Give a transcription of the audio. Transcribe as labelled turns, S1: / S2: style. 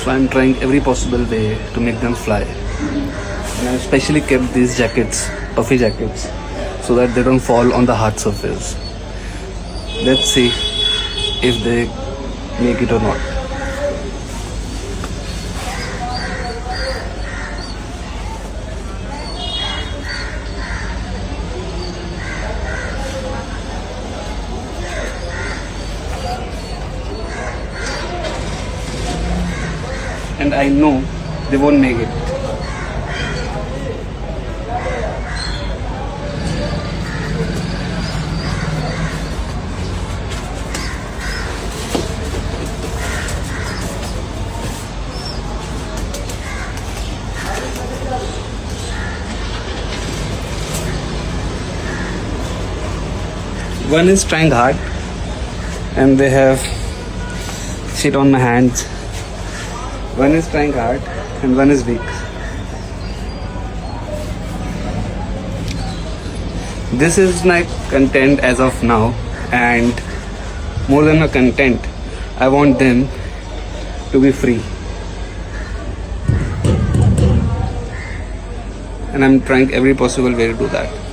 S1: So I'm trying every possible way to make them fly. And I especially kept these jackets, puffy jackets, so that they don't fall on the hard surface. Let's see if they make it or not. And I know they won't make it. One is trying hard and they have shit on my hands. One is trying hard and one is weak. This is my content as of now, and more than a content, I want them to be free. And I'm trying every possible way to do that.